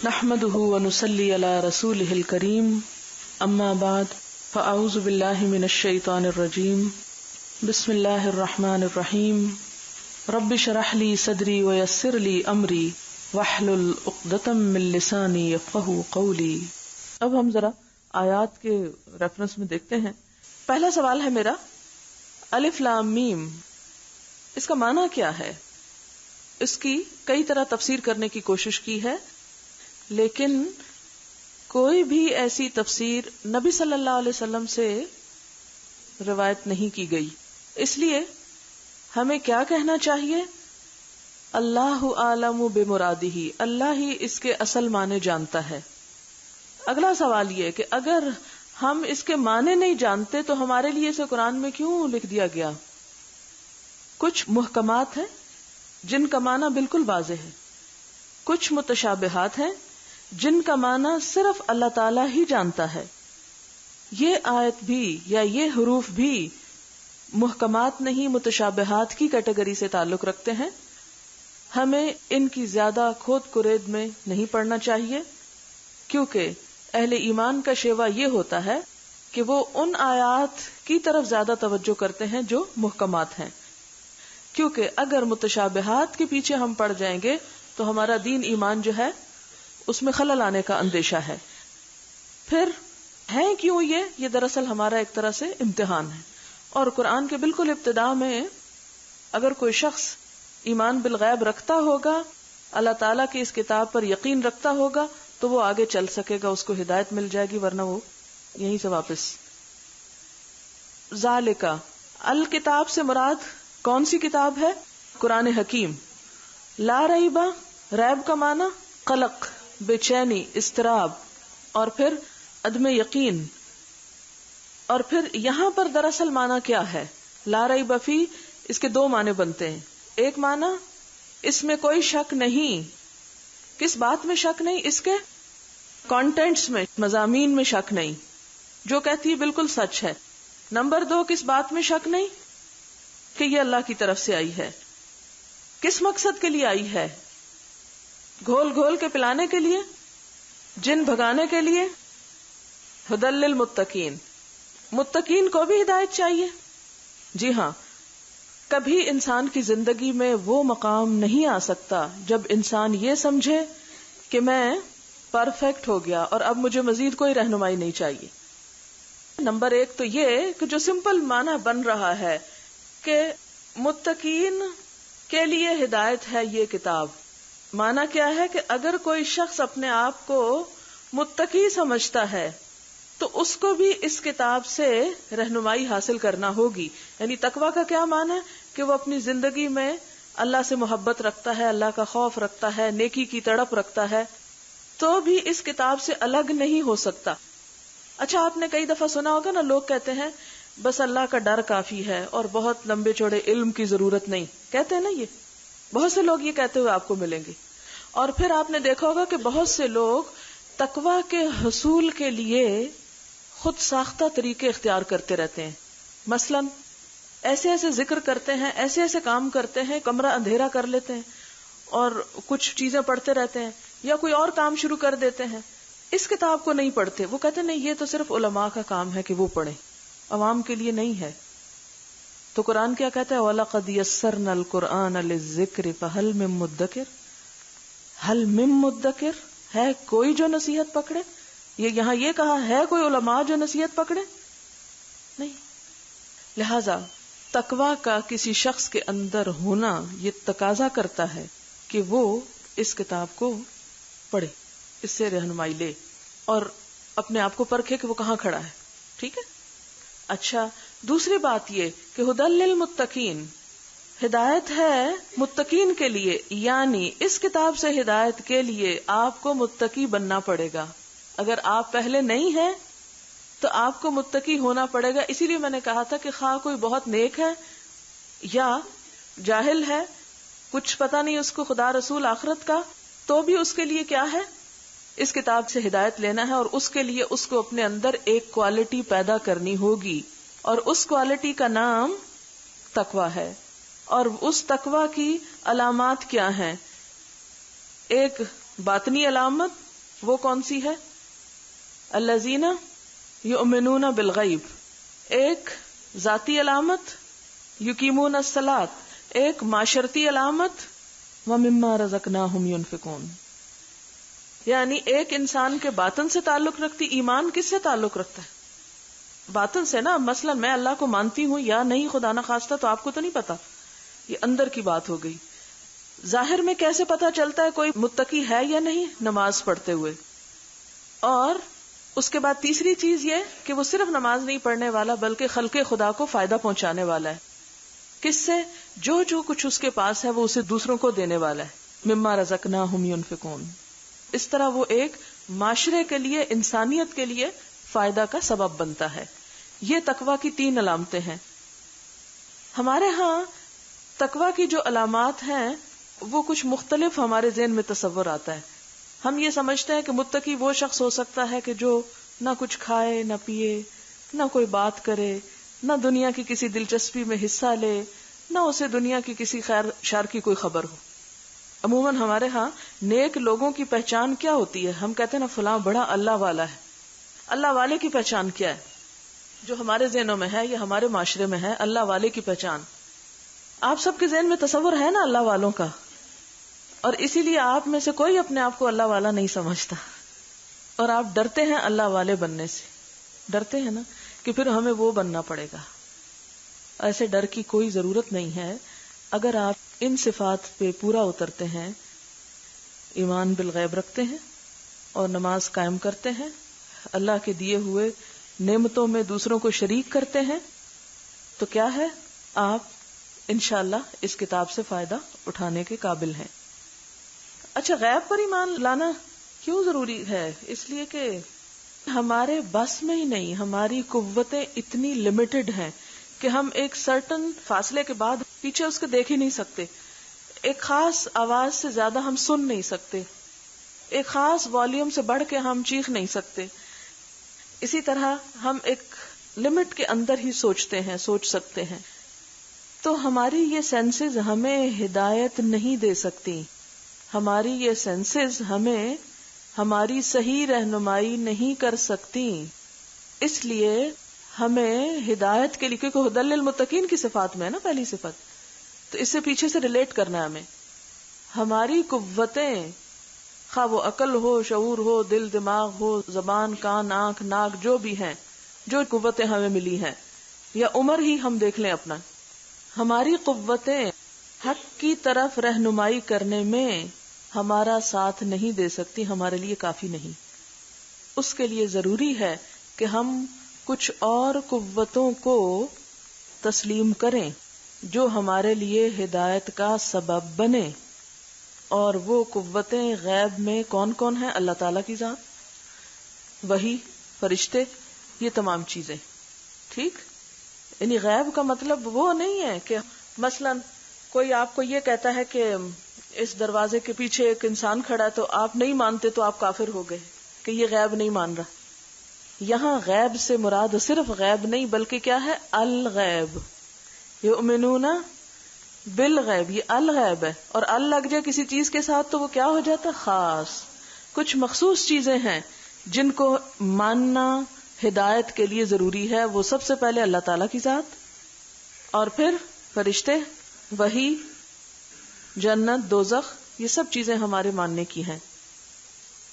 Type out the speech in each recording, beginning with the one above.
نحمده ونصلي على رسوله الكريم اما بعد فاعوذ بالله من الشيطان الرجيم بسم الله الرحمن الرحيم رب اشرح لي صدري ويسر لي امري واحلل عقدة من لساني يفقهوا قولي۔ اب ہم ذرا آیات کے ریفرنس میں دیکھتے ہیں۔ پہلا سوال ہے میرا، الف لام میم اس کا معنی کیا ہے؟ اس کی کئی طرح تفسیر کرنے کی کوشش کی ہے، لیکن کوئی بھی ایسی تفسیر نبی صلی اللہ علیہ وسلم سے روایت نہیں کی گئی۔ اس لیے ہمیں کیا کہنا چاہیے؟ اللہ عالم بمرادہ، اللہ ہی اس کے اصل معنی جانتا ہے۔ اگلا سوال یہ کہ اگر ہم اس کے معنی نہیں جانتے تو ہمارے لیے اسے قرآن میں کیوں لکھ دیا گیا؟ کچھ محکمات ہیں جن کا معنی بالکل واضح ہے، کچھ متشابہات ہیں جن کا معنی صرف اللہ تعالی ہی جانتا ہے۔ یہ آیت بھی یا یہ حروف بھی محکمات نہیں، متشابہات کی کیٹیگری سے تعلق رکھتے ہیں۔ ہمیں ان کی زیادہ کھود کرید میں نہیں پڑھنا چاہیے، کیونکہ اہل ایمان کا شیوا یہ ہوتا ہے کہ وہ ان آیات کی طرف زیادہ توجہ کرتے ہیں جو محکمات ہیں، کیونکہ اگر متشابہات کے پیچھے ہم پڑ جائیں گے تو ہمارا دین ایمان جو ہے اس میں خلل آنے کا اندیشہ ہے۔ پھر ہے کیوں یہ دراصل ہمارا ایک طرح سے امتحان ہے۔ اور قرآن کے بالکل ابتدا میں اگر کوئی شخص ایمان بالغیب رکھتا ہوگا، اللہ تعالیٰ کی اس کتاب پر یقین رکھتا ہوگا تو وہ آگے چل سکے گا، اس کو ہدایت مل جائے گی، ورنہ وہ یہیں سے واپس۔ ذالکا الکتاب سے مراد کون سی کتاب ہے؟ قرآن حکیم۔ لا ریبہ، ریب کا معنی قلق، بے چینی، اضطراب، اور پھر عدم یقین۔ اور پھر یہاں پر دراصل معنی کیا ہے؟ لا ریب فی، اس کے دو معنی بنتے ہیں۔ ایک معنی اس میں کوئی شک نہیں۔ کس بات میں شک نہیں؟ اس کے کانٹینٹس میں، مضامین میں شک نہیں، جو کہتی ہے بالکل سچ ہے۔ نمبر دو، کس بات میں شک نہیں؟ کہ یہ اللہ کی طرف سے آئی ہے۔ کس مقصد کے لیے آئی ہے؟ گھول گھول کے پلانے کے لیے، جن بھگانے کے لیے، ہدی للمتقین، متقین کو بھی ہدایت چاہیے۔ جی ہاں، کبھی انسان کی زندگی میں وہ مقام نہیں آ سکتا جب انسان یہ سمجھے کہ میں پرفیکٹ ہو گیا اور اب مجھے مزید کوئی رہنمائی نہیں چاہیے۔ نمبر ایک تو یہ کہ جو سمپل معنی بن رہا ہے کہ متقین کے لیے ہدایت ہے یہ کتاب۔ معنی کیا ہے کہ اگر کوئی شخص اپنے آپ کو متقی سمجھتا ہے تو اس کو بھی اس کتاب سے رہنمائی حاصل کرنا ہوگی۔ یعنی تقویٰ کا کیا معنی ہے؟ کہ وہ اپنی زندگی میں اللہ سے محبت رکھتا ہے، اللہ کا خوف رکھتا ہے، نیکی کی تڑپ رکھتا ہے، تو بھی اس کتاب سے الگ نہیں ہو سکتا۔ اچھا، آپ نے کئی دفعہ سنا ہوگا نا، لوگ کہتے ہیں بس اللہ کا ڈر کافی ہے اور بہت لمبے چوڑے علم کی ضرورت نہیں، کہتے ہیں نا، یہ بہت سے لوگ یہ کہتے ہوئے آپ کو ملیں گے۔ اور پھر آپ نے دیکھا ہوگا کہ بہت سے لوگ تقویٰ کے حصول کے لیے خود ساختہ طریقے اختیار کرتے رہتے ہیں۔ مثلا ایسے ایسے ذکر کرتے ہیں، ایسے ایسے کام کرتے ہیں، کمرہ اندھیرا کر لیتے ہیں اور کچھ چیزیں پڑھتے رہتے ہیں، یا کوئی اور کام شروع کر دیتے ہیں، اس کتاب کو نہیں پڑھتے۔ وہ کہتے ہیں نہیں، یہ تو صرف علماء کا کام ہے کہ وہ پڑھیں، عوام کے لیے نہیں ہے۔ تو قرآن کیا کہتا ہے؟ وَلَقَدْ يَسَّرْنَا الْقُرْآنَ لِلذِّكْرِ فَهَلْ مِن مُدَّكِرٍ، ہل مم مدکر، ہے کوئی جو نصیحت پکڑے؟ یہاں یہ کہا ہے کوئی علماء جو نصیحت پکڑے؟ نہیں۔ لہذا تقویٰ کا کسی شخص کے اندر ہونا یہ تقاضا کرتا ہے کہ وہ اس کتاب کو پڑھے، اس سے رہنمائی لے اور اپنے آپ کو پرکھے کہ وہ کہاں کھڑا ہے۔ ٹھیک ہے؟ اچھا، دوسری بات یہ کہ ہدی للمتقین، ہدایت ہے متقین کے لیے، یعنی اس کتاب سے ہدایت کے لیے آپ کو متقی بننا پڑے گا۔ اگر آپ پہلے نہیں ہیں تو آپ کو متقی ہونا پڑے گا۔ اسی لیے میں نے کہا تھا کہ خواہ کوئی بہت نیک ہے یا جاہل ہے، کچھ پتہ نہیں اس کو خدا رسول آخرت کا، تو بھی اس کے لیے کیا ہے؟ اس کتاب سے ہدایت لینا ہے، اور اس کے لیے اس کو اپنے اندر ایک کوالٹی پیدا کرنی ہوگی، اور اس کوالٹی کا نام تقویٰ ہے۔ اور اس تقویٰ کی علامات کیا ہیں؟ ایک باطنی علامت وہ کون سی ہے؟ الذین یؤمنون بالغیب، ایک ذاتی علامت، یقیمون الصلاۃ ایک معاشرتی علامت، ومما رزقناہم ینفقون یعنی ایک انسان کے باطن سے تعلق رکھتی. ایمان کس سے تعلق رکھتا ہے؟ باطن سے نا. مثلا میں اللہ کو مانتی ہوں یا نہیں خدا نہ خواستہ تو آپ کو تو نہیں پتا، یہ اندر کی بات ہو گئی. ظاہر میں کیسے پتا چلتا ہے کوئی متقی ہے یا نہیں؟ نماز پڑھتے ہوئے. اور اس کے بعد تیسری چیز یہ کہ وہ صرف نماز نہیں پڑھنے والا بلکہ خلق خدا کو فائدہ پہنچانے والا ہے. کس سے؟ جو کچھ اس کے پاس ہے وہ اسے دوسروں کو دینے والا ہے. مما رزقناہم ینفقون. اس طرح وہ ایک معاشرے کے لیے، انسانیت کے لیے فائدہ کا سبب بنتا ہے. یہ تقویٰ کی 3 علامتیں ہیں. ہمارے ہاں تقویٰ کی جو علامات ہیں وہ کچھ مختلف ہمارے ذہن میں تصور آتا ہے. ہم یہ سمجھتے ہیں کہ متقی وہ شخص ہو سکتا ہے کہ جو نہ کچھ کھائے نہ پیے، نہ کوئی بات کرے، نہ دنیا کی کسی دلچسپی میں حصہ لے، نہ اسے دنیا کی کسی خیر شر کی کوئی خبر ہو. عموماً ہمارے ہاں نیک لوگوں کی پہچان کیا ہوتی ہے؟ ہم کہتے ہیں نا فلاں بڑا اللہ والا ہے. اللہ والے کی پہچان کیا ہے جو ہمارے ذہنوں میں ہے یا ہمارے معاشرے میں ہے؟ اللہ والے کی پہچان. آپ سب کے ذہن میں تصور ہے نا اللہ والوں کا، اور اسی لیے آپ میں سے کوئی اپنے آپ کو اللہ والا نہیں سمجھتا، اور آپ ڈرتے ہیں اللہ والے بننے سے. ڈرتے ہیں نا کہ پھر ہمیں وہ بننا پڑے گا. ایسے ڈر کی کوئی ضرورت نہیں ہے. اگر آپ ان صفات پہ پورا اترتے ہیں، ایمان بالغیب رکھتے ہیں اور نماز قائم کرتے ہیں، اللہ کے دیے ہوئے نعمتوں میں دوسروں کو شریک کرتے ہیں، تو کیا ہے؟ آپ انشاءاللہ اس کتاب سے فائدہ اٹھانے کے قابل ہیں. اچھا، غیب پر ایمان لانا کیوں ضروری ہے؟ اس لیے کہ ہمارے بس میں ہی نہیں، ہماری قوتیں اتنی لمیٹڈ ہیں کہ ہم ایک سرٹن فاصلے کے بعد پیچھے اس کو دیکھ ہی نہیں سکتے. ایک خاص آواز سے زیادہ ہم سن نہیں سکتے، ایک خاص والیوم سے بڑھ کے ہم چیخ نہیں سکتے. اسی طرح ہم ایک لمٹ کے اندر ہی سوچتے ہیں، سوچ سکتے ہیں. تو ہماری یہ سینسز ہمیں ہدایت نہیں دے سکتی، ہماری یہ سینسز ہمیں ہماری صحیح رہنمائی نہیں کر سکتی. اس لیے ہمیں ہدایت کے لیے، کیونکہ ہدی للمتقین کی صفات میں ہے نا پہلی صفت، تو اس سے پیچھے سے ریلیٹ کرنا ہے ہمیں. ہماری قوتیں، خواہ وہ عقل ہو، شعور ہو، دل دماغ ہو، زبان، کان، آنکھ، ناک، جو بھی ہیں، جو قوتیں ہمیں ملی ہیں، یا عمر ہی ہم دیکھ لیں اپنا، ہماری قوتیں حق کی طرف رہنمائی کرنے میں ہمارا ساتھ نہیں دے سکتی، ہمارے لیے کافی نہیں. اس کے لیے ضروری ہے کہ ہم کچھ اور قوتوں کو تسلیم کریں جو ہمارے لیے ہدایت کا سبب بنے. اور وہ قوتیں غیب میں کون کون ہیں؟ اللہ تعالیٰ کی ذات، وحی، فرشتے، یہ تمام چیزیں. ٹھیک؟ یعنی غیب کا مطلب وہ نہیں ہے کہ مثلا کوئی آپ کو یہ کہتا ہے کہ اس دروازے کے پیچھے ایک انسان کھڑا ہے تو آپ نہیں مانتے تو آپ کافر ہو گئے کہ یہ غیب نہیں مان رہا. یہاں غیب سے مراد صرف غیب نہیں بلکہ کیا ہے؟ الغیب. یؤمنون بالغیب، یہ الغیب ہے. اور ال لگ جائے کسی چیز کے ساتھ تو وہ کیا ہو جاتا ہے؟ خاص. کچھ مخصوص چیزیں ہیں جن کو ماننا ہدایت کے لیے ضروری ہے. وہ سب سے پہلے اللہ تعالیٰ کی ذات، اور پھر فرشتے، وحی، جنت، دوزخ، یہ سب چیزیں ہمارے ماننے کی ہیں.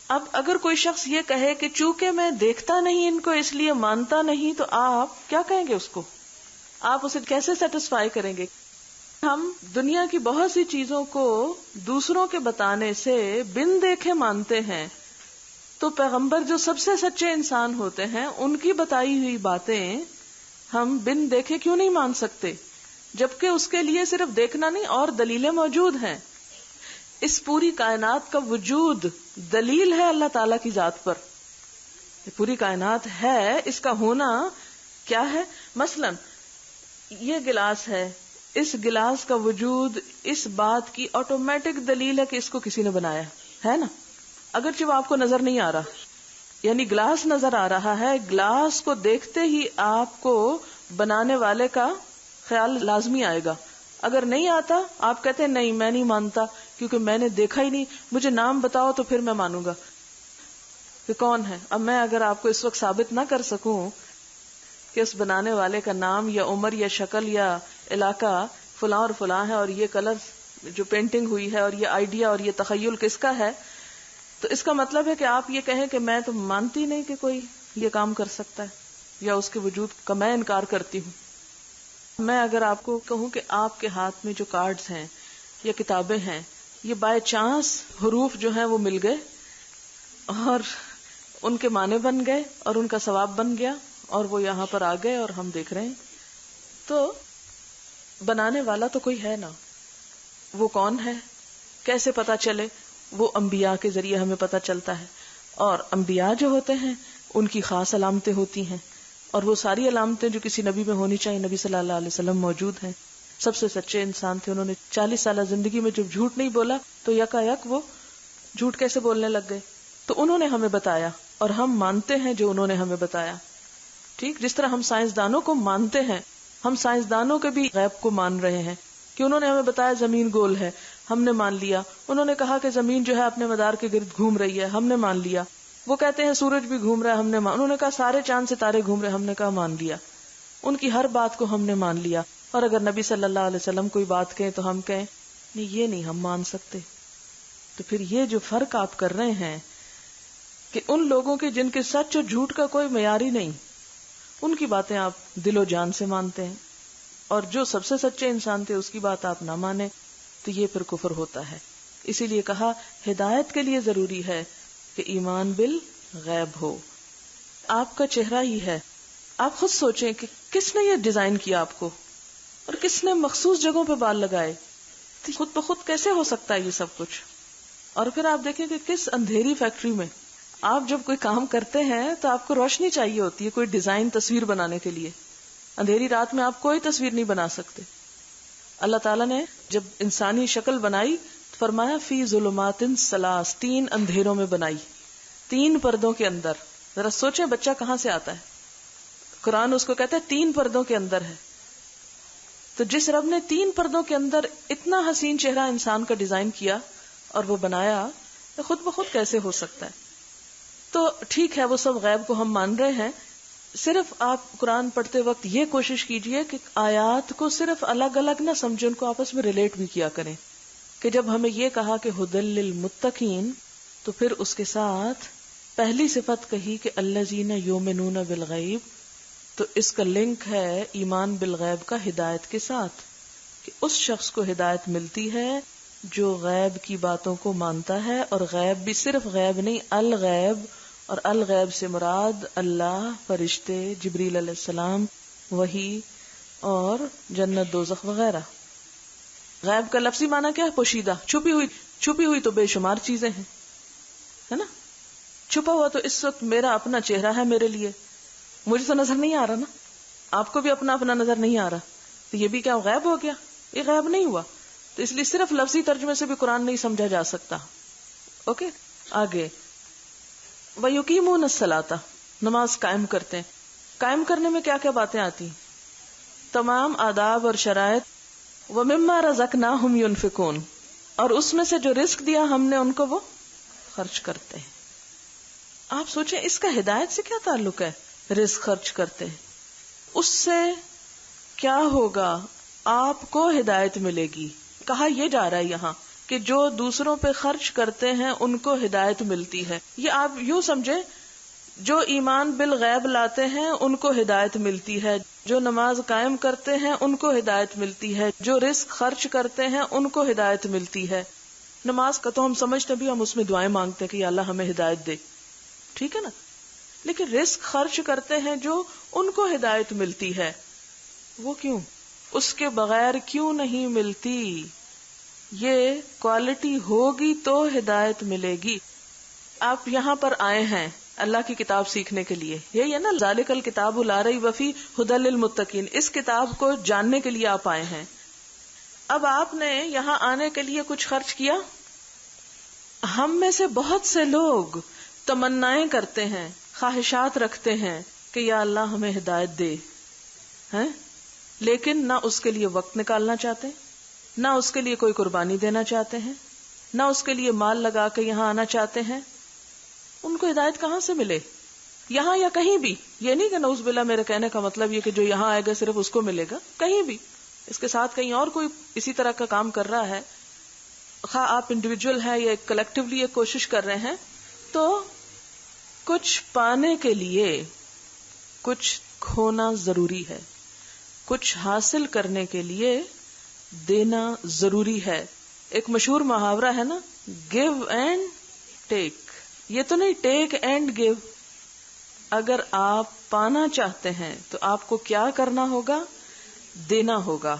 اب اگر کوئی شخص یہ کہے کہ چونکہ میں دیکھتا نہیں ان کو اس لیے مانتا نہیں، تو آپ کیا کہیں گے اس کو؟ آپ اسے کیسے سیٹسفائی کریں گے؟ ہم دنیا کی بہت سی چیزوں کو دوسروں کے بتانے سے بن دیکھے مانتے ہیں، تو پیغمبر جو سب سے سچے انسان ہوتے ہیں ان کی بتائی ہوئی باتیں ہم بن دیکھے کیوں نہیں مان سکتے؟ جبکہ اس کے لیے صرف دیکھنا نہیں اور دلیلیں موجود ہیں. اس پوری کائنات کا وجود دلیل ہے اللہ تعالیٰ کی ذات پر. یہ پوری کائنات ہے، اس کا ہونا کیا ہے؟ مثلا یہ گلاس ہے، اس گلاس کا وجود اس بات کی آٹومیٹک دلیل ہے کہ اس کو کسی نے بنایا ہے نا، اگرچہ وہ آپ کو نظر نہیں آ رہا. یعنی گلاس نظر آ رہا ہے، گلاس کو دیکھتے ہی آپ کو بنانے والے کا خیال لازمی آئے گا. اگر نہیں آتا آپ کہتے ہیں نہیں میں نہیں مانتا کیونکہ میں نے دیکھا ہی نہیں، مجھے نام بتاؤ تو پھر میں مانوں گا. کہ کون ہے. اب میں اگر آپ کو اس وقت ثابت نہ کر سکوں کہ اس بنانے والے کا نام یا عمر یا شکل یا علاقہ فلاں اور فلاں ہے اور یہ کلر جو پینٹنگ ہوئی ہے اور یہ آئیڈیا اور یہ تخیل کس کا ہے، تو اس کا مطلب ہے کہ آپ یہ کہیں کہ میں تو مانتی نہیں کہ کوئی یہ کام کر سکتا ہے یا اس کے وجود کا میں انکار کرتی ہوں. میں اگر آپ کو کہوں کہ آپ کے ہاتھ میں جو کارڈز ہیں یا کتابیں ہیں، یہ بائی چانس حروف جو ہیں وہ مل گئے اور ان کے معنی بن گئے اور ان کا ثواب بن گیا اور وہ یہاں پر آ گئے اور ہم دیکھ رہے ہیں، تو بنانے والا تو کوئی ہے نا. وہ کون ہے، کیسے پتا چلے؟ وہ انبیاء کے ذریعے ہمیں پتا چلتا ہے، اور انبیاء جو ہوتے ہیں ان کی خاص علامتیں ہوتی ہیں، اور وہ ساری علامتیں جو کسی نبی میں ہونی چاہیے نبی صلی اللہ علیہ وسلم موجود ہیں. سب سے سچے انسان تھے، انہوں نے 40 سالہ زندگی میں جب جھوٹ نہیں بولا تو یکا یک وہ جھوٹ کیسے بولنے لگ گئے. تو انہوں نے ہمیں بتایا اور ہم مانتے ہیں جو انہوں نے ہمیں بتایا. ٹھیک، جس طرح ہم سائنسدانوں کو مانتے ہیں، ہم سائنسدانوں کے بھی غیب کو مان رہے ہیں کہ انہوں نے ہمیں بتایا زمین گول ہے، ہم نے مان لیا. انہوں نے کہا کہ زمین جو ہے اپنے مدار کے گرد گھوم رہی ہے، ہم نے مان لیا. وہ کہتے ہیں سورج بھی گھوم رہا ہے، ہم نے انہوں نے کہا سارے چاند ستارے گھوم رہے ہیں، ہم نے کہا مان لیا. ان کی ہر بات کو ہم نے مان لیا. اور اگر نبی صلی اللہ علیہ وسلم کوئی بات کہیں تو ہم کہیں نہیں، یہ نہیں ہم مان سکتے. تو پھر یہ جو فرق آپ کر رہے ہیں کہ ان لوگوں کے جن کے سچ اور جھوٹ کا کوئی معیار ہی نہیں، ان کی باتیں آپ دل و جان سے مانتے ہیں، اور جو سب سے سچے انسان تھے اس کی بات آپ نہ مانیں، تو یہ پھر کفر ہوتا ہے. اسی لیے کہا ہدایت کے لیے ضروری ہے کہ ایمان بالغیب ہو. آپ کا چہرہ ہی ہے، آپ خود سوچیں کہ کس نے یہ ڈیزائن کیا آپ کو، اور کس نے مخصوص جگہوں پہ بال لگائے. خود بخود کیسے ہو سکتا ہے یہ سب کچھ؟ اور پھر آپ دیکھیں کہ کس اندھیری فیکٹری میں آپ جب کوئی کام کرتے ہیں تو آپ کو روشنی چاہیے ہوتی ہے کوئی ڈیزائن تصویر بنانے کے لیے. اندھیری رات میں آپ کوئی تصویر نہیں بنا سکتے. اللہ تعالیٰ نے جب انسانی شکل بنائی تو فرمایا فی ظلمات ثلاث، 3 اندھیروں میں بنائی، 3 پردوں کے اندر. ذرا سوچیں بچہ کہاں سے آتا ہے؟ قرآن اس کو کہتا ہے 3 پردوں کے اندر ہے. تو جس رب نے 3 پردوں کے اندر اتنا حسین چہرہ انسان کا ڈیزائن کیا اور وہ بنایا، تو خود بخود کیسے ہو سکتا ہے؟ تو ٹھیک ہے وہ سب غیب کو ہم مان رہے ہیں، صرف آپ قرآن پڑھتے وقت یہ کوشش کیجئے کہ آیات کو صرف الگ الگ نہ سمجھیں، ان کو آپس میں ریلیٹ بھی کیا کریں. کہ جب ہمیں یہ کہا کہ ھدی للمتقین، تو پھر اس کے ساتھ پہلی صفت کہی کہ الذین یؤمنون بالغیب، تو اس کا لنک ہے ایمان بالغیب کا ہدایت کے ساتھ، کہ اس شخص کو ہدایت ملتی ہے جو غیب کی باتوں کو مانتا ہے. اور غیب بھی صرف غیب نہیں، الغیب، اور الغیب سے مراد اللہ، فرشتے، جبریل علیہ السلام، وحی اور جنت دوزخ وغیرہ. غیب کا لفظی معنی کیا ہے؟ پوشیدہ، چھپی ہوئی تو بے شمار چیزیں ہیں، ہے نا. چھپا ہوا تو اس وقت میرا اپنا چہرہ ہے میرے لیے، مجھے تو نظر نہیں آ رہا نا، آپ کو بھی اپنا اپنا نظر نہیں آ رہا، تو یہ بھی کیا غیب ہو گیا؟ یہ غیب نہیں ہوا. تو اس لیے صرف لفظی ترجمے سے بھی قرآن نہیں سمجھا جا سکتا. اوکے، آگے وَيُقِيمُونَ الصَّلَاةَ، نماز قائم کرتے ہیں. قائم کرنے میں کیا کیا باتیں آتی ہیں؟ تمام آداب اور شرائط. وَمِمَّا رَزَقْنَاهُمْ يُنْفِقُونَ، اور اس میں سے جو رزق دیا ہم نے ان کو وہ خرچ کرتے ہیں. آپ سوچیں اس کا ہدایت سے کیا تعلق ہے؟ رزق خرچ کرتے ہیں، اس سے کیا ہوگا؟ آپ کو ہدایت ملے گی. کہا یہ جا رہا ہے یہاں کہ جو دوسروں پہ خرچ کرتے ہیں ان کو ہدایت ملتی ہے. یہ آپ یوں سمجھیں، جو ایمان بالغیب لاتے ہیں ان کو ہدایت ملتی ہے، جو نماز قائم کرتے ہیں ان کو ہدایت ملتی ہے، جو رزق خرچ کرتے ہیں ان کو ہدایت ملتی ہے. نماز کا تو ہم سمجھتے بھی، ہم اس میں دعائیں مانگتے ہیں کہ یا اللہ ہمیں ہدایت دے، ٹھیک ہے نا. لیکن رزق خرچ کرتے ہیں جو، ان کو ہدایت ملتی ہے. وہ کیوں؟ اس کے بغیر کیوں نہیں ملتی؟ یہ کوالٹی ہوگی تو ہدایت ملے گی. آپ یہاں پر آئے ہیں اللہ کی کتاب سیکھنے کے لیے، یہی ہے نا، ذالک الکتاب لا ریب فیہ ھدی للمتقین. اس کتاب کو جاننے کے لیے آپ آئے ہیں. اب آپ نے یہاں آنے کے لیے کچھ خرچ کیا؟ ہم میں سے بہت سے لوگ تمنائیں کرتے ہیں، خواہشات رکھتے ہیں کہ یا اللہ ہمیں ہدایت دے، ہیں، لیکن نہ اس کے لیے وقت نکالنا چاہتے، نہ اس کے لیے کوئی قربانی دینا چاہتے ہیں، نہ اس کے لیے مال لگا کے یہاں آنا چاہتے ہیں. ان کو ہدایت کہاں سے ملے؟ یہاں یا کہیں بھی. یہ نہیں کہ نعوذ باللہ میرے کہنے کا مطلب یہ کہ جو یہاں آئے گا صرف اس کو ملے گا، کہیں بھی اس کے ساتھ کہیں اور کوئی اسی طرح کا کام کر رہا ہے، خواہ آپ انڈیویجول ہیں یا کلیکٹیولی یہ کوشش کر رہے ہیں، تو کچھ پانے کے لیے کچھ کھونا ضروری ہے، کچھ حاصل کرنے کے لیے دینا ضروری ہے. ایک مشہور محاورہ ہے نا، گیو اینڈ ٹیک. یہ تو نہیں ٹیک اینڈ گیو. اگر آپ پانا چاہتے ہیں تو آپ کو کیا کرنا ہوگا؟ دینا ہوگا،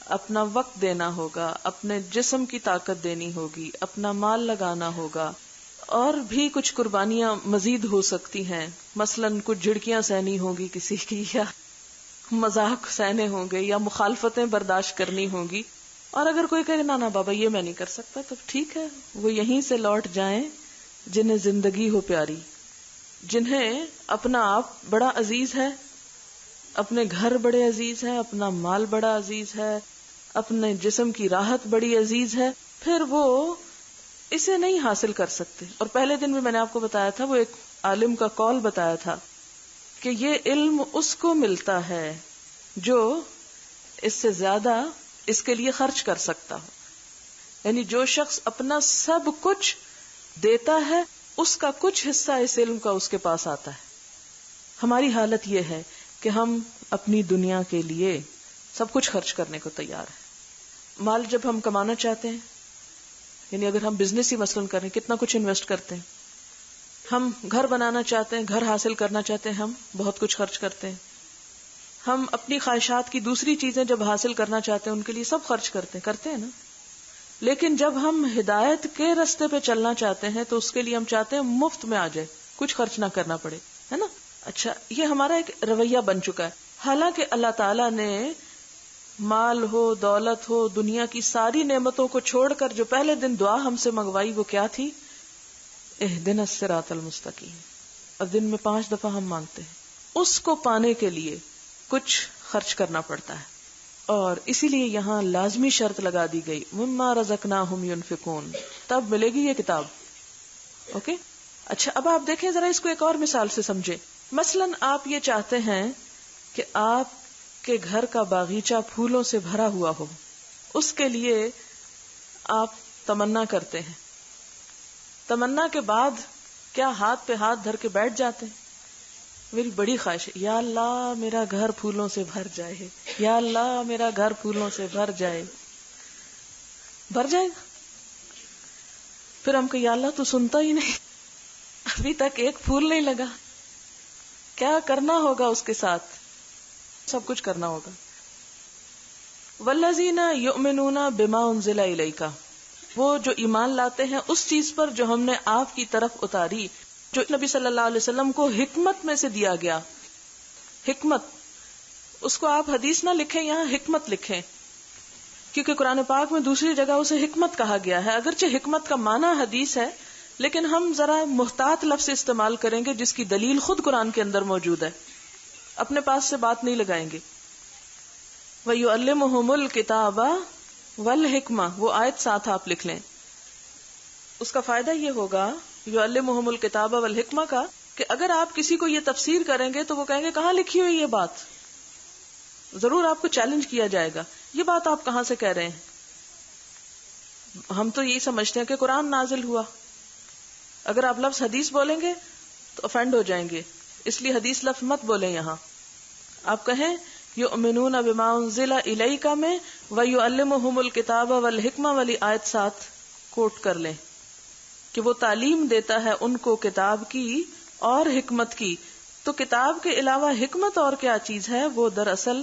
اپنا وقت دینا ہوگا، اپنے جسم کی طاقت دینی ہوگی، اپنا مال لگانا ہوگا، اور بھی کچھ قربانیاں مزید ہو سکتی ہیں. مثلاً کچھ جھڑکیاں سہنی ہوگی کسی کی، یا مذاق سہنے ہوں گے، یا مخالفتیں برداشت کرنی ہوں گی. اور اگر کوئی کہے نا بابا یہ میں نہیں کر سکتا، تو ٹھیک ہے، وہ یہیں سے لوٹ جائیں جنہیں زندگی ہو پیاری، جنہیں اپنا آپ بڑا عزیز ہے، اپنے گھر بڑے عزیز ہے، اپنا مال بڑا عزیز ہے، اپنے جسم کی راحت بڑی عزیز ہے. پھر وہ اسے نہیں حاصل کر سکتے. اور پہلے دن بھی میں نے آپ کو بتایا تھا، وہ ایک عالم کا قول بتایا تھا کہ یہ علم اس کو ملتا ہے جو اس سے زیادہ اس کے لیے خرچ کر سکتا ہو. یعنی جو شخص اپنا سب کچھ دیتا ہے، اس کا کچھ حصہ اس علم کا اس کے پاس آتا ہے. ہماری حالت یہ ہے کہ ہم اپنی دنیا کے لیے سب کچھ خرچ کرنے کو تیار ہیں. مال جب ہم کمانا چاہتے ہیں، یعنی اگر ہم بزنس ہی مثلاً کریں، کتنا کچھ انویسٹ کرتے ہیں. ہم گھر بنانا چاہتے ہیں، گھر حاصل کرنا چاہتے ہیں، ہم بہت کچھ خرچ کرتے ہیں. ہم اپنی خواہشات کی دوسری چیزیں جب حاصل کرنا چاہتے ہیں، ان کے لیے سب خرچ کرتے ہیں نا. لیکن جب ہم ہدایت کے راستے پہ چلنا چاہتے ہیں تو اس کے لیے ہم چاہتے ہیں مفت میں آ جائے، کچھ خرچ نہ کرنا پڑے، ہے نا. اچھا، یہ ہمارا ایک رویہ بن چکا ہے. حالانکہ اللہ تعالیٰ نے مال ہو، دولت ہو، دنیا کی ساری نعمتوں کو چھوڑ کر جو پہلے دن دعا ہم سے منگوائی، وہ کیا تھی؟ اہدنا الصراط المستقیم. اور دن میں 5 دفعہ ہم مانگتے ہیں. اس کو پانے کے لیے کچھ خرچ کرنا پڑتا ہے. اور اسی لیے یہاں لازمی شرط لگا دی گئی، مما رزقناہم ينفقون، تب ملے گی یہ کتاب. اوکے. اچھا، اب آپ دیکھیں ذرا اس کو ایک اور مثال سے سمجھیں. مثلاً آپ یہ چاہتے ہیں کہ آپ کے گھر کا باغیچہ پھولوں سے بھرا ہوا ہو. اس کے لیے آپ تمنا کرتے ہیں. تمنا کے بعد کیا ہاتھ پہ ہاتھ دھر کے بیٹھ جاتے ہیں؟ میری بڑی خواہش ہے یا اللہ میرا گھر پھولوں سے بھر جائے، یا اللہ میرا گھر پھولوں سے بھر جائے. بھر جائے گا. پھر ہم کہ یا اللہ تو سنتا ہی نہیں، ابھی تک ایک پھول نہیں لگا. کیا کرنا ہوگا اس کے ساتھ؟ سب کچھ کرنا ہوگا. والذین یؤمنون بما انزل الیک، وہ جو ایمان لاتے ہیں اس چیز پر جو ہم نے آپ کی طرف اتاری، جو نبی صلی اللہ علیہ وسلم کو حکمت میں سے دیا گیا. حکمت، اس کو آپ حدیث نہ لکھیں، یہاں حکمت لکھیں، کیونکہ قرآن پاک میں دوسری جگہ اسے حکمت کہا گیا ہے. اگرچہ حکمت کا معنی حدیث ہے، لیکن ہم ذرا محتاط لفظ استعمال کریں گے جس کی دلیل خود قرآن کے اندر موجود ہے. اپنے پاس سے بات نہیں لگائیں گے. وَيُعَلِّمُهُمُ الْكِتَابَ وَالْحِكْمَةَ، وہ آیت ساتھ آپ لکھ لیں. اس کا فائدہ یہ ہوگا یعلمہم الکتاب والحکمہ کا، کہ اگر آپ کسی کو یہ تفسیر کریں گے تو وہ کہیں گے کہاں لکھی ہوئی یہ بات. ضرور آپ کو چیلنج کیا جائے گا، یہ بات آپ کہاں سے کہہ رہے ہیں. ہم تو یہی سمجھتے ہیں کہ قرآن نازل ہوا. اگر آپ لفظ حدیث بولیں گے تو افینڈ ہو جائیں گے، اس لیے حدیث لفظ مت بولیں. یہاں آپ کہیں یؤمنون بما انزل الیک میں ویعلمہم الکتاب والحکمہ والی آیت ساتھ کوٹ کر لیں کہ وہ تعلیم دیتا ہے ان کو کتاب کی اور حکمت کی. تو کتاب کے علاوہ حکمت اور کیا چیز ہے؟ وہ دراصل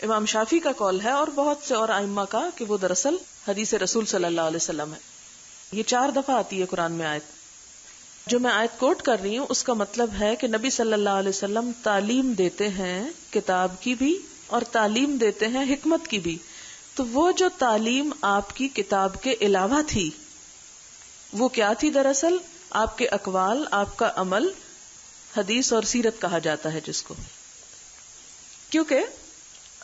امام شافعی کا قول ہے اور بہت سے اور ائمہ کا، کہ وہ دراصل حدیث رسول صلی اللہ علیہ وسلم ہے. یہ 4 دفعہ آتی ہے قرآن میں آیت. جو میں آیت کوٹ کر رہی ہوں اس کا مطلب ہے کہ نبی صلی اللہ علیہ وسلم تعلیم دیتے ہیں کتاب کی بھی اور تعلیم دیتے ہیں حکمت کی بھی. تو وہ جو تعلیم آپ کی کتاب کے علاوہ تھی وہ کیا تھی؟ دراصل آپ کے اقوال، آپ کا عمل، حدیث اور سیرت کہا جاتا ہے جس کو. کیونکہ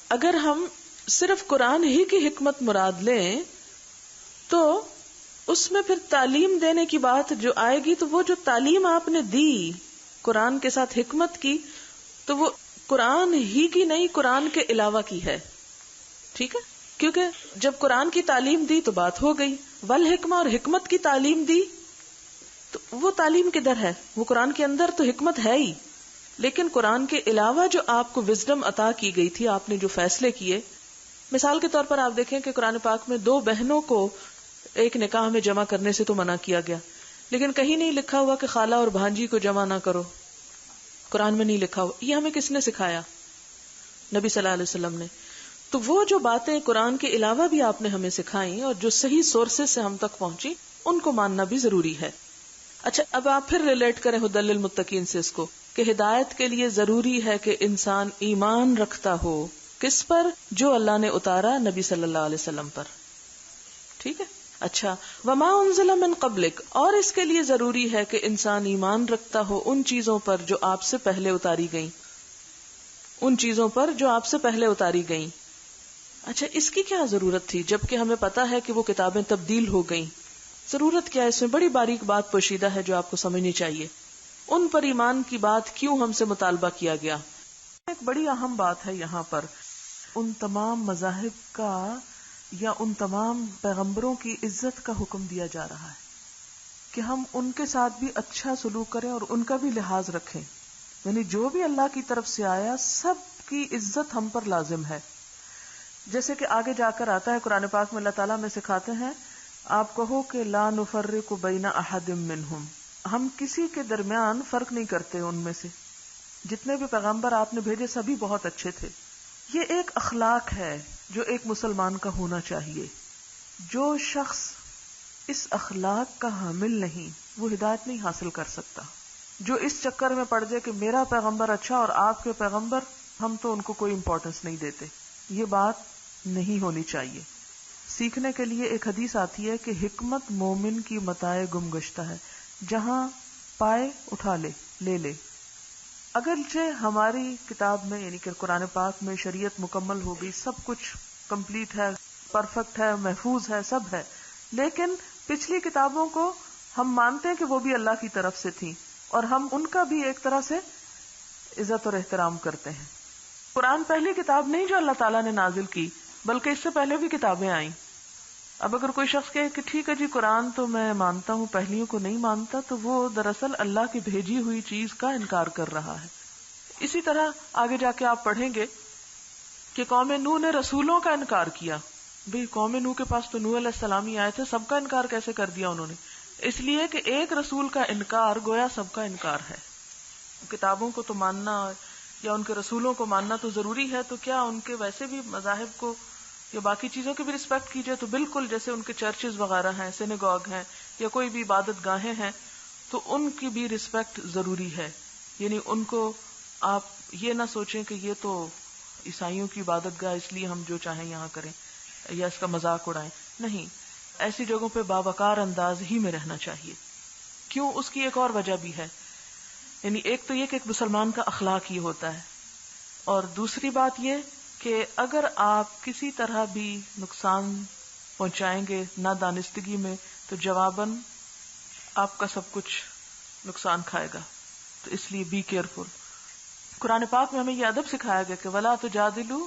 اگر ہم صرف قرآن ہی کی حکمت مراد لیں تو اس میں پھر تعلیم دینے کی بات جو آئے گی تو وہ جو تعلیم آپ نے دی قرآن کے ساتھ حکمت کی تو وہ قرآن ہی کی نہیں، قرآن کے علاوہ کی ہے. ٹھیک ہے، کیونکہ جب قرآن کی تعلیم دی تو بات ہو گئی، والحکمہ اور حکمت کی تعلیم دی تو وہ تعلیم کدھر ہے؟ وہ قرآن کے اندر تو حکمت ہے ہی، لیکن قرآن کے علاوہ جو آپ کو وزڈم عطا کی گئی تھی، آپ نے جو فیصلے کیے. مثال کے طور پر آپ دیکھیں کہ قرآن پاک میں 2 بہنوں کو ایک نکاح میں جمع کرنے سے تو منع کیا گیا، لیکن کہیں نہیں لکھا ہوا کہ خالہ اور بھانجی کو جمع نہ کرو. قرآن میں نہیں لکھا ہوا. یہ ہمیں کس نے سکھایا؟ نبی صلی اللہ علیہ وسلم نے. تو وہ جو باتیں قرآن کے علاوہ بھی آپ نے ہمیں سکھائیں اور جو صحیح سورسز سے ہم تک پہنچی، ان کو ماننا بھی ضروری ہے. اچھا، اب آپ پھر ریلیٹ کریں ہدی للمتقین سے اس کو، کہ ہدایت کے لیے ضروری ہے کہ انسان ایمان رکھتا ہو. کس پر؟ جو اللہ نے اتارا نبی صلی اللہ علیہ وسلم پر. ٹھیک ہے. اچھا، وما انزل من قبلک، اور اس کے لیے ضروری ہے کہ انسان ایمان رکھتا ہو ان چیزوں پر جو آپ سے پہلے اتاری گئیں، ان چیزوں پر جو آپ سے پہلے اتاری گئیں. اچھا، اس کی کیا ضرورت تھی جبکہ ہمیں پتا ہے کہ وہ کتابیں تبدیل ہو گئیں؟ ضرورت کیا ہے؟ اس میں بڑی باریک بات پوشیدہ ہے جو آپ کو سمجھنی چاہیے. ان پر ایمان کی بات کیوں ہم سے مطالبہ کیا گیا؟ ایک بڑی اہم بات ہے یہاں پر. ان تمام مذاہب کا یا ان تمام پیغمبروں کی عزت کا حکم دیا جا رہا ہے کہ ہم ان کے ساتھ بھی اچھا سلوک کریں اور ان کا بھی لحاظ رکھیں. یعنی جو بھی اللہ کی طرف سے آیا سب کی عزت ہم پر لازم ہے. جیسے کہ آگے جا کر آتا ہے قرآن پاک میں، اللہ تعالیٰ میں سکھاتے ہیں آپ کہو کہ لا نفرق بین احد منہم، ہم کسی کے درمیان فرق نہیں کرتے. ان میں سے جتنے بھی پیغمبر آپ نے بھیجے سبھی بہت اچھے تھے. یہ ایک اخلاق ہے جو ایک مسلمان کا ہونا چاہیے. جو شخص اس اخلاق کا حامل نہیں وہ ہدایت نہیں حاصل کر سکتا. جو اس چکر میں پڑ جائے کہ میرا پیغمبر اچھا اور آپ کے پیغمبر ہم تو ان کو کوئی امپورٹنس نہیں دیتے، یہ بات نہیں ہونی چاہیے. سیکھنے کے لیے ایک حدیث آتی ہے کہ حکمت مومن کی متاع گم گشتہ ہے، جہاں پائے اٹھا لے لے. اگرچہ ہماری کتاب میں یعنی کہ قرآن پاک میں شریعت مکمل ہو گئی، سب کچھ کمپلیٹ ہے، پرفیکٹ ہے، محفوظ ہے، سب ہے، لیکن پچھلی کتابوں کو ہم مانتے ہیں کہ وہ بھی اللہ کی طرف سے تھیں اور ہم ان کا بھی ایک طرح سے عزت اور احترام کرتے ہیں. قرآن پہلی کتاب نہیں جو اللہ تعالیٰ نے نازل کی، بلکہ اس سے پہلے بھی کتابیں آئیں. اب اگر کوئی شخص کہے کہ ٹھیک ہے جی قرآن تو میں مانتا ہوں، پہلیوں کو نہیں مانتا، تو وہ دراصل اللہ کی بھیجی ہوئی چیز کا انکار کر رہا ہے. اسی طرح آگے جا کے آپ پڑھیں گے کہ قوم نوح نے رسولوں کا انکار کیا. بھئی قوم نوح کے پاس تو نوح علیہ السلام ہی آئے تھے، سب کا انکار کیسے کر دیا انہوں نے؟ اس لیے کہ ایک رسول کا انکار گویا سب کا انکار ہے. کتابوں کو تو ماننا یا ان کے رسولوں کو ماننا تو ضروری ہے، تو کیا ان کے ویسے بھی مذاہب کو یا باقی چیزوں کی بھی رسپیکٹ کی جائے؟ تو بالکل، جیسے ان کے چرچز وغیرہ ہیں، سینیگوگ ہیں یا کوئی بھی عبادت گاہیں ہیں، تو ان کی بھی رسپیکٹ ضروری ہے. یعنی ان کو آپ یہ نہ سوچیں کہ یہ تو عیسائیوں کی عبادت گاہ اس لیے ہم جو چاہیں یہاں کریں یا اس کا مذاق اڑائیں. نہیں، ایسی جگہوں پہ باوقار انداز ہی میں رہنا چاہیے. کیوں؟ اس کی ایک اور وجہ بھی ہے. یعنی ایک تو یہ کہ ایک مسلمان کا اخلاق یہ ہوتا ہے، اور دوسری بات یہ کہ اگر آپ کسی طرح بھی نقصان پہنچائیں گے نادانستگی میں تو جواباً آپ کا سب کچھ نقصان کھائے گا. تو اس لیے بی کیئرفل. قرآن پاک میں ہمیں یہ ادب سکھایا گیا کہ وَلَا تُجَادِلُوا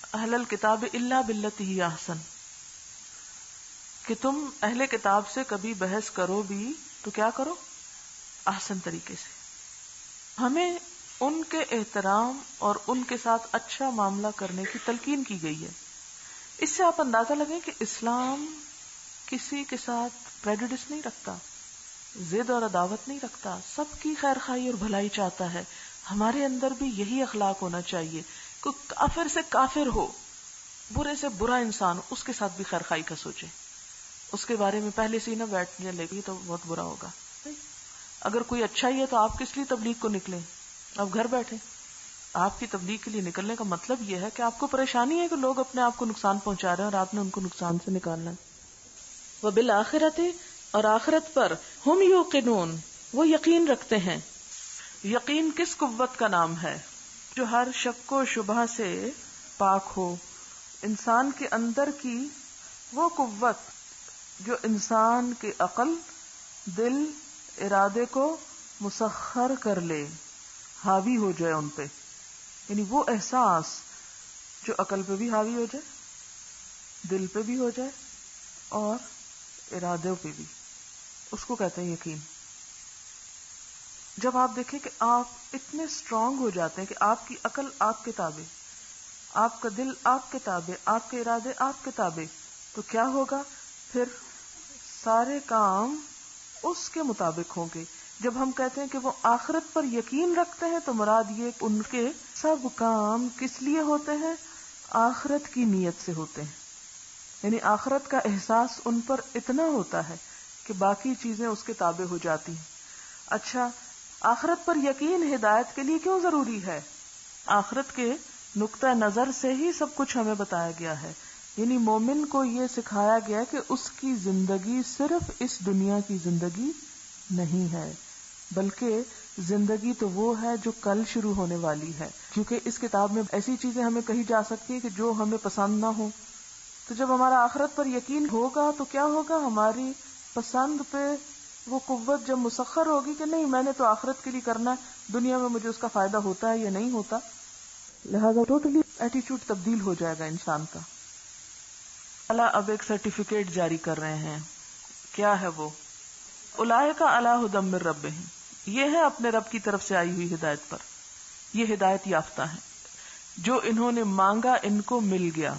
أَهْلَ الْكِتَابِ إِلَّا بِالَّتِي هِيَ أَحْسَنُ، کہ تم اہل کتاب سے کبھی بحث کرو بھی تو کیا کرو؟ احسن طریقے سے. ہمیں ان کے احترام اور ان کے ساتھ اچھا معاملہ کرنے کی تلقین کی گئی ہے. اس سے آپ اندازہ لگیں کہ اسلام کسی کے ساتھ پریجوڈس نہیں رکھتا، ضد اور عداوت نہیں رکھتا، سب کی خیر خواہی اور بھلائی چاہتا ہے. ہمارے اندر بھی یہی اخلاق ہونا چاہیے. کوئی کافر سے کافر ہو، برے سے برا انسان ہو، اس کے ساتھ بھی خیر خواہی کا سوچیں. اس کے بارے میں پہلے سے ہی نہ بیٹھ لے گی تو بہت برا ہوگا. اگر کوئی اچھا ہی ہے تو آپ کس لیے تبلیغ کو نکلیں؟ آپ گھر بیٹھیں. آپ کی تبلیغ کے لیے نکلنے کا مطلب یہ ہے کہ آپ کو پریشانی ہے کہ لوگ اپنے آپ کو نقصان پہنچا رہے ہیں اور آپ نے ان کو نقصان سے نکالنا ہے. وَبِالْآخِرَةِ، اور آخرت پر، ہم یوقنون، وہ یقین رکھتے ہیں. یقین کس قوت کا نام ہے؟ جو ہر شک و شبہ سے پاک ہو. انسان کے اندر کی وہ قوت جو انسان کے عقل، دل، ارادے کو مسخر کر لے، حاوی ہو جائے ان پہ، یعنی وہ احساس جو عقل پہ بھی حاوی ہو جائے، دل پہ بھی ہو جائے اور ارادوں پہ بھی، اس کو کہتے ہیں یقین۔ جب آپ دیکھیں کہ آپ اتنے اسٹرانگ ہو جاتے ہیں کہ آپ کی عقل آپ کے تابع، آپ کا دل آپ کے تابع، آپ کے ارادے آپ کے تابع، تو کیا ہوگا؟ پھر سارے کام اس کے مطابق ہوں گے۔ جب ہم کہتے ہیں کہ وہ آخرت پر یقین رکھتے ہیں تو مراد یہ کہ ان کے سب کام کس لیے ہوتے ہیں؟ آخرت کی نیت سے ہوتے ہیں، یعنی آخرت کا احساس ان پر اتنا ہوتا ہے کہ باقی چیزیں اس کے تابع ہو جاتی ہیں۔ اچھا، آخرت پر یقین ہدایت کے لیے کیوں ضروری ہے؟ آخرت کے نقطہ نظر سے ہی سب کچھ ہمیں بتایا گیا ہے، یعنی مومن کو یہ سکھایا گیا کہ اس کی زندگی صرف اس دنیا کی زندگی نہیں ہے، بلکہ زندگی تو وہ ہے جو کل شروع ہونے والی ہے، کیونکہ اس کتاب میں ایسی چیزیں ہمیں کہی جا سکتی ہیں کہ جو ہمیں پسند نہ ہو۔ تو جب ہمارا آخرت پر یقین ہوگا تو کیا ہوگا؟ ہماری پسند پہ وہ قوت جب مسخر ہوگی کہ نہیں، میں نے تو آخرت کے لیے کرنا ہے، دنیا میں مجھے اس کا فائدہ ہوتا ہے یا نہیں ہوتا، لہذا ٹوٹلی ایٹیچیوڈ تبدیل ہو جائے گا انسان کا۔ اللہ اب ایک سرٹیفکیٹ جاری کر رہے ہیں، کیا ہے وہ؟ اولئک علی ھدی من ربہم، یہ ہے اپنے رب کی طرف سے آئی ہوئی ہدایت پر، یہ ہدایت یافتہ ہیں، جو انہوں نے مانگا ان کو مل گیا۔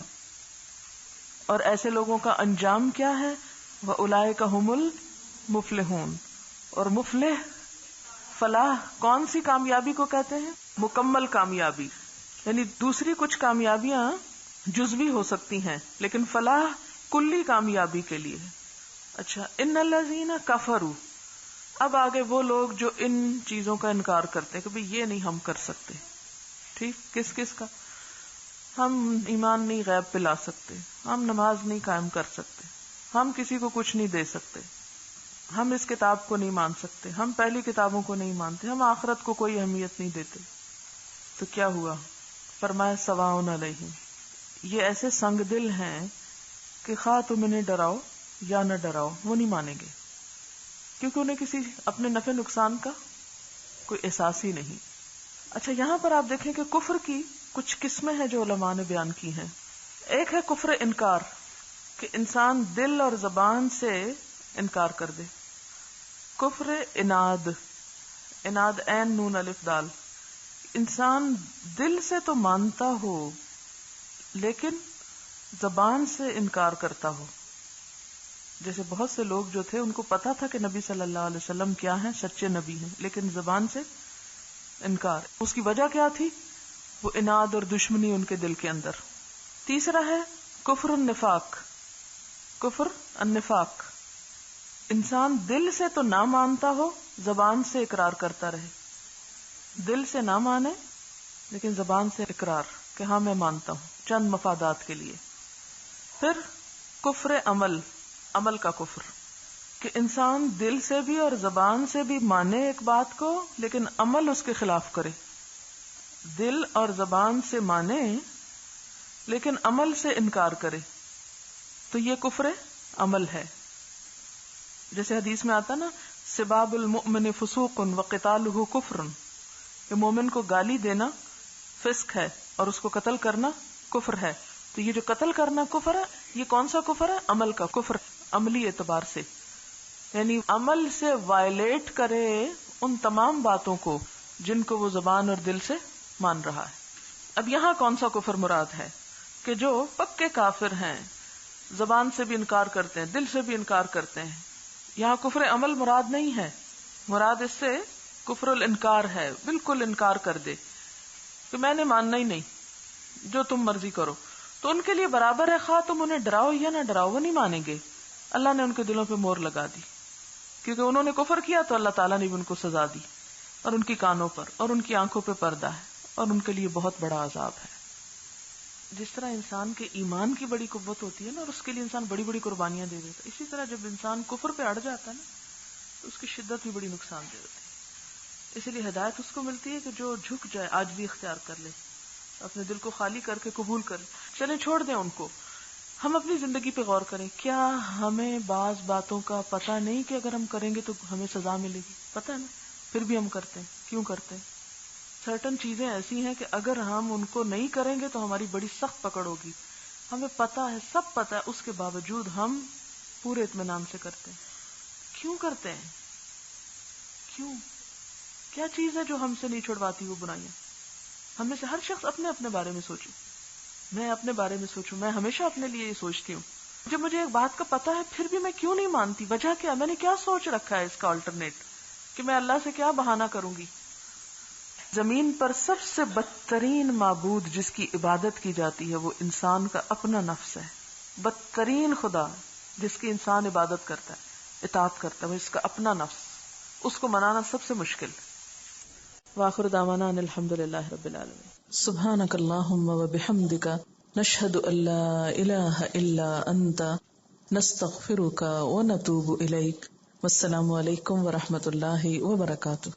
اور ایسے لوگوں کا انجام کیا ہے؟ وَأُولَئِكَ هُمُ الْمُفْلِحُونَ، اور مفلح، فلاح کون سی کامیابی کو کہتے ہیں؟ مکمل کامیابی، یعنی دوسری کچھ کامیابیاں جزوی ہو سکتی ہیں لیکن فلاح کلی کامیابی کے لیے۔ اچھا، ان الذین کفروا، اب آگے وہ لوگ جو ان چیزوں کا انکار کرتے ہیں کہ بھئی یہ نہیں ہم کر سکتے، ٹھیک، کس کس کا؟ ہم ایمان نہیں غیب پہ لا سکتے، ہم نماز نہیں قائم کر سکتے، ہم کسی کو کچھ نہیں دے سکتے، ہم اس کتاب کو نہیں مان سکتے، ہم پہلی کتابوں کو نہیں مانتے، ہم آخرت کو کوئی اہمیت نہیں دیتے۔ تو کیا ہوا؟ فرمایا سواء علیہم، یہ ایسے سنگ دل ہیں کہ خواہ تم انہیں ڈراؤ یا نہ ڈراؤ وہ نہیں مانیں گے، کیونکہ انہیں کسی اپنے نفع نقصان کا کوئی احساس ہی نہیں۔ اچھا، یہاں پر آپ دیکھیں کہ کفر کی کچھ قسمیں ہیں جو علماء نے بیان کی ہیں۔ ایک ہے کفر انکار، کہ انسان دل اور زبان سے انکار کر دے۔ کفر اناد، اناد عین نون الف دال، انسان دل سے تو مانتا ہو لیکن زبان سے انکار کرتا ہو۔ جیسے بہت سے لوگ جو تھے ان کو پتا تھا کہ نبی صلی اللہ علیہ وسلم کیا ہیں، سچے نبی ہیں، لیکن زبان سے انکار۔ اس کی وجہ کیا تھی؟ وہ اناد اور دشمنی ان کے دل کے اندر۔ تیسرا ہے کفر النفاق، کفر النفاق، انسان دل سے تو نہ مانتا ہو، زبان سے اقرار کرتا رہے، دل سے نہ مانے لیکن زبان سے اقرار کہ ہاں میں مانتا ہوں چند مفادات کے لیے۔ پھر کفر عمل، عمل کا کفر، کہ انسان دل سے بھی اور زبان سے بھی مانے ایک بات کو لیکن عمل اس کے خلاف کرے، دل اور زبان سے مانے لیکن عمل سے انکار کرے، تو یہ کفر عمل ہے۔ جیسے حدیث میں آتا نا سباب المؤمن فسوق وقتالہ کفر، کہ مومن کو گالی دینا فسق ہے اور اس کو قتل کرنا کفر ہے۔ تو یہ جو قتل کرنا کفر ہے، یہ کون سا کفر ہے؟ عمل کا کفر، عملی اعتبار سے، یعنی عمل سے وائلیٹ کرے ان تمام باتوں کو جن کو وہ زبان اور دل سے مان رہا ہے۔ اب یہاں کون سا کفر مراد ہے؟ کہ جو پکے کافر ہیں، زبان سے بھی انکار کرتے ہیں، دل سے بھی انکار کرتے ہیں، یہاں کفر عمل مراد نہیں ہے، مراد اس سے کفر الانکار ہے، بالکل انکار کر دے کہ میں نے ماننا ہی نہیں، جو تم مرضی کرو۔ تو ان کے لیے برابر ہے، خواہ تم انہیں ڈراؤ یا نہ ڈراؤ وہ نہیں مانیں گے۔ اللہ نے ان کے دلوں پہ مور لگا دی، کیونکہ انہوں نے کفر کیا تو اللہ تعالیٰ نے بھی ان کو سزا دی، اور ان کی کانوں پر اور ان کی آنکھوں پہ پردہ ہے، اور ان کے لیے بہت بڑا عذاب ہے۔ جس طرح انسان کے ایمان کی بڑی قوت ہوتی ہے نا، اور اس کے لیے انسان بڑی بڑی قربانیاں دے دیتا ہے، اسی طرح جب انسان کفر پہ اڑ جاتا ہے نا تو اس کی شدت بھی بڑی نقصان دہ ہوتی ہے۔ اسی لیے ہدایت اس کو ملتی ہے کہ جو جھک جائے، عاجزی اختیار کر لے، اپنے دل کو خالی کر کے قبول کر لے، چلے چھوڑ دیں ان کو۔ ہم اپنی زندگی پہ غور کریں. کیا ہمیں بعض باتوں کا پتہ نہیں کہ اگر ہم کریں گے تو ہمیں سزا ملے گی؟ پتہ ہے نا، پھر بھی ہم کرتے ہیں. کیوں کرتے ہیں؟ سرٹن چیزیں ایسی ہیں کہ اگر ہم ان کو نہیں کریں گے تو ہماری بڑی سخت پکڑ ہوگی. ہمیں پتہ ہے، سب پتہ ہے، اس کے باوجود ہم پورے اطمینان سے کرتے ہیں. کیوں کرتے ہیں؟ کیوں؟ کیا چیز ہے جو ہم سے نہیں چھڑواتی وہ برائیاں؟ ہم میں سے ہر شخص اپنے اپنے بارے میں سوچے. میں اپنے بارے میں سوچوں. میں ہمیشہ اپنے لیے یہ سوچتی ہوں، جب مجھے ایک بات کا پتہ ہے پھر بھی میں کیوں نہیں مانتی؟ وجہ کیا؟ میں نے کیا سوچ رکھا ہے اس کا آلٹرنیٹ، کہ میں اللہ سے کیا بہانہ کروں گی؟ زمین پر سب سے بدترین معبود جس کی عبادت کی جاتی ہے وہ انسان کا اپنا نفس ہے. بدترین خدا جس کی انسان عبادت کرتا ہے، اطاعت کرتا ہے، وہ اس کا اپنا نفس. اس کو منانا سب سے مشکل. وآخر دعوانا ان الحمدللہ رب العالمین. سبحانک اللہم وبحمدک، نشہد ان لا الہ الا انت، نستغفرک ونتوب الیک. والسلام علیکم ورحمۃ اللہ وبرکاتہ.